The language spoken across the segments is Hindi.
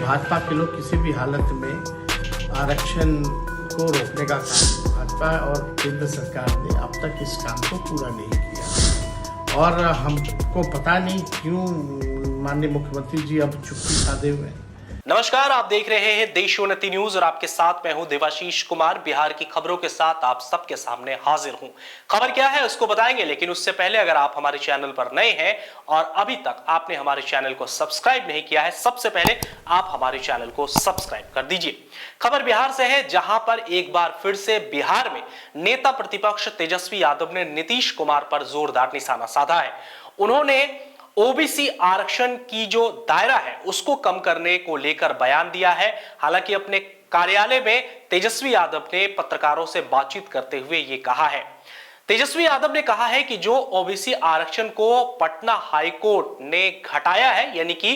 भाजपा के लोग किसी भी हालत में आरक्षण को रोकने का काम भाजपा और केंद्र सरकार ने अब तक इस काम को पूरा नहीं किया और हमको पता नहीं क्यों माननीय मुख्यमंत्री जी अब चुप्पी साधे हुए हैं। नमस्कार, आप देख रहे हैं देशोन्नति न्यूज और आपके साथ मैं हूं देवाशीष कुमार। बिहार की खबरों के साथ आप सबके सामने हाजिर हूं। खबर क्या है उसको बताएंगे, लेकिन उससे पहले अगर आप हमारे चैनल पर नए हैं और अभी तक आपने हमारे चैनल को सब्सक्राइब नहीं किया है, सबसे पहले आप हमारे चैनल को सब्सक्राइब कर दीजिए। खबर बिहार से है, जहां पर एक बार फिर से बिहार में नेता प्रतिपक्ष तेजस्वी यादव ने नीतीश कुमार पर जोरदार निशाना साधा है। उन्होंने ओबीसी आरक्षण की जो दायरा है उसको कम करने को लेकर बयान दिया है। हालांकि अपने कार्यालय में तेजस्वी यादव ने पत्रकारों से बातचीत करते हुए ये कहा है। तेजस्वी यादव ने कहा है कि जो ओबीसी आरक्षण को पटना हाईकोर्ट ने घटाया है, यानी कि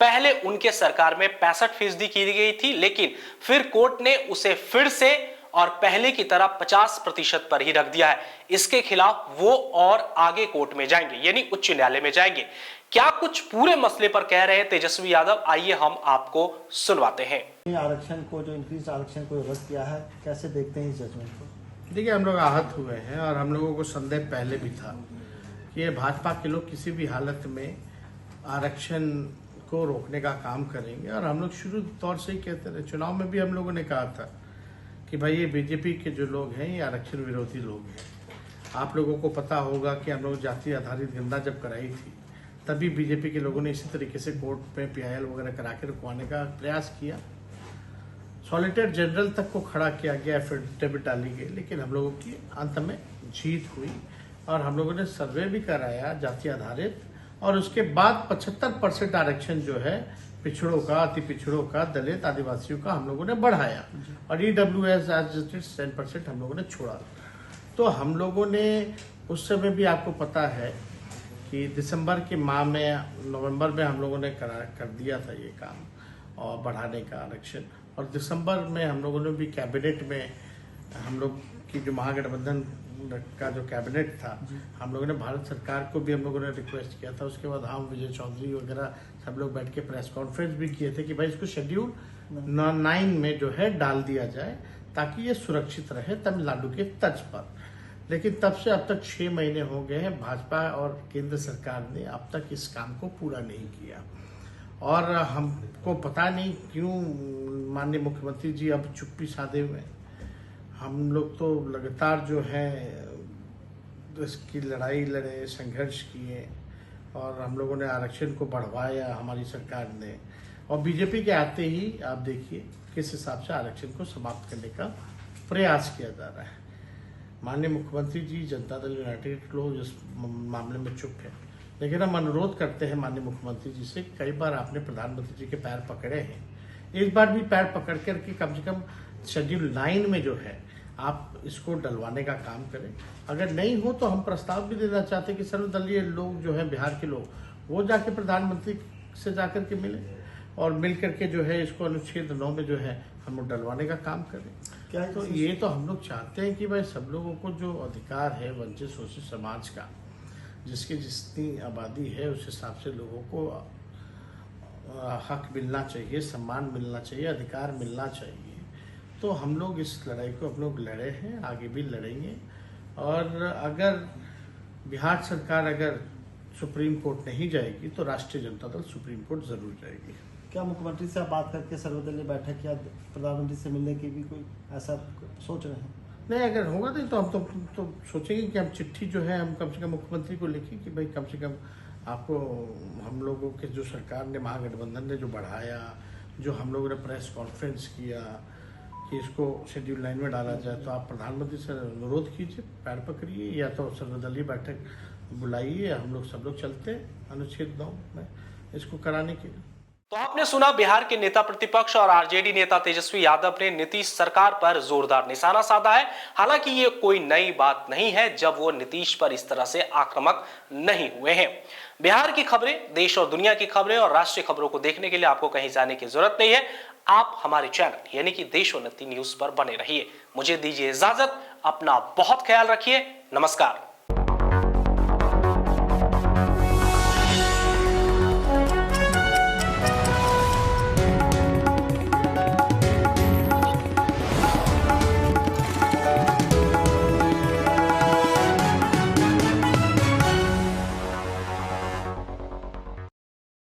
पहले उनके सरकार में 65% की गई थी, लेकिन फिर कोर्ट ने उसे फिर से और पहले की तरह 50% पर ही रख दिया है। इसके खिलाफ वो और आगे कोर्ट में जाएंगे, यानी उच्च न्यायालय में जाएंगे। क्या कुछ पूरे मसले पर कह रहे हैं तेजस्वी यादव, आइए हम आपको सुनवाते हैं। आरक्षण को जो इंक्रीज आरक्षण को रद्द किया है, कैसे देखते हैं इस जजमेंट को? देखिए, हम लोग आहत हुए हैं और हम लोगों को संदेह पहले भी था कि ये भाजपा के लोग किसी भी हालत में आरक्षण को रोकने का काम करेंगे और हम लोग शुरू तौर से ही कहते रहे। चुनाव में भी हम लोगों ने कहा था कि भाई ये बीजेपी के जो लोग हैं ये आरक्षण विरोधी लोग हैं। आप लोगों को पता होगा कि हम लोग जाति आधारित गणना जब कराई थी तभी बीजेपी के लोगों ने इसी तरीके से कोर्ट में पीआईएल वगैरह करा के रुकवाने का प्रयास किया। सॉलिसिटर जनरल तक को खड़ा किया गया, एफिडेविट डाली गई, लेकिन हम लोगों की अंत में जीत हुई और हम लोगों ने सर्वे भी कराया जाति आधारित और उसके बाद 75% आरक्षण जो है पिछड़ों का, अति पिछड़ों का, दलित आदिवासियों का हम लोगों ने बढ़ाया और ईडब्ल्यूएस 10% हम लोगों ने छोड़ा। तो हम लोगों ने उस समय भी आपको पता है कि दिसंबर के माह में, नवंबर में हम लोगों ने कर दिया था ये काम और बढ़ाने का आरक्षण। और दिसंबर में हम लोगों ने भी कैबिनेट में, हम लोग की जो महागठबंधन का जो कैबिनेट था, हम लोगों ने भारत सरकार को भी हम लोगों ने रिक्वेस्ट किया था। उसके बाद हम विजय चौधरी वगैरह सब लोग बैठ के प्रेस कॉन्फ्रेंस भी किए थे कि भाई इसको शेड्यूल 9 में जो है डाल दिया जाए ताकि ये सुरक्षित रहे तमिलनाडु के तर्ज पर। लेकिन तब से अब तक 6 महीने हो गए हैं, भाजपा और केंद्र सरकार ने अब तक इस काम को पूरा नहीं किया और हमको पता नहीं क्यों माननीय मुख्यमंत्री जी अब चुप्पी साधे हुए हैं। हम लोग तो लगातार जो है इसकी लड़ाई लड़े, संघर्ष किए और हम लोगों ने आरक्षण को बढ़वाया हमारी सरकार ने, और बीजेपी के आते ही आप देखिए किस हिसाब से आरक्षण को समाप्त करने का प्रयास किया जा रहा है। माननीय मुख्यमंत्री जी, जनता दल यूनाइटेड लोग इस मामले में चुप है, लेकिन हम अनुरोध करते हैं माननीय मुख्यमंत्री जी से, कई बार आपने प्रधानमंत्री जी के पैर पकड़े हैं, एक बार भी पैर पकड़ करके कम से कम शेड्यूल 9 में जो है आप इसको डलवाने का काम करें। अगर नहीं हो तो हम प्रस्ताव भी देना चाहते हैं कि सर्वदलीय लोग जो है बिहार के लोग, वो जाके प्रधानमंत्री से जाकर के मिले और मिल करके जो है इसको अनुच्छेद 9 में जो है हम लोग डलवाने का काम करें। क्या तो ये तो हम लोग चाहते हैं कि भाई सब लोगों को जो अधिकार है वंचित शोषित समाज का, जिसकी जितनी आबादी है उस हिसाब से लोगों को हक मिलना चाहिए, सम्मान मिलना चाहिए, अधिकार मिलना चाहिए। तो हम लोग इस लड़ाई को हम लोग लड़े हैं, आगे भी लड़ेंगे और अगर बिहार सरकार अगर सुप्रीम कोर्ट नहीं जाएगी तो राष्ट्रीय जनता दल सुप्रीम कोर्ट जरूर जाएगी। क्या मुख्यमंत्री से आप बात करके सर्वदलीय बैठक या प्रधानमंत्री से मिलने की भी कोई ऐसा सोच रहे हैं? नहीं, अगर होगा नहीं तो हम तो सोचेंगे कि हम चिट्ठी जो है हम कम से कम मुख्यमंत्री को लिखें कि भाई कम से कम आपको हम लोगों के जो सरकार ने, महागठबंधन ने जो बढ़ाया, जो हम लोगों ने प्रेस कॉन्फ्रेंस किया कि इसको शेड्यूल 9 में डाला जाए, तो आप प्रधानमंत्री से अनुरोध कीजिए, पैर पकड़िए या तो सर्वदलीय बैठक बुलाइए, हम लोग सब लोग चलते हैं अनुच्छेद 9 में इसको कराने के लिए। तो आपने सुना, बिहार के नेता प्रतिपक्ष और आरजेडी नेता तेजस्वी यादव ने नीतीश सरकार पर जोरदार निशाना साधा है। हालांकि ये कोई नई बात नहीं है जब वो नीतीश पर इस तरह से आक्रामक नहीं हुए हैं। बिहार की खबरें, देश और दुनिया की खबरें और राष्ट्रीय खबरों को देखने के लिए आपको कहीं जाने की जरूरत नहीं है। आप हमारे चैनल यानी कि देशोन्नति न्यूज पर बने रहिए। मुझे दीजिए इजाजत, अपना बहुत ख्याल रखिए। नमस्कार।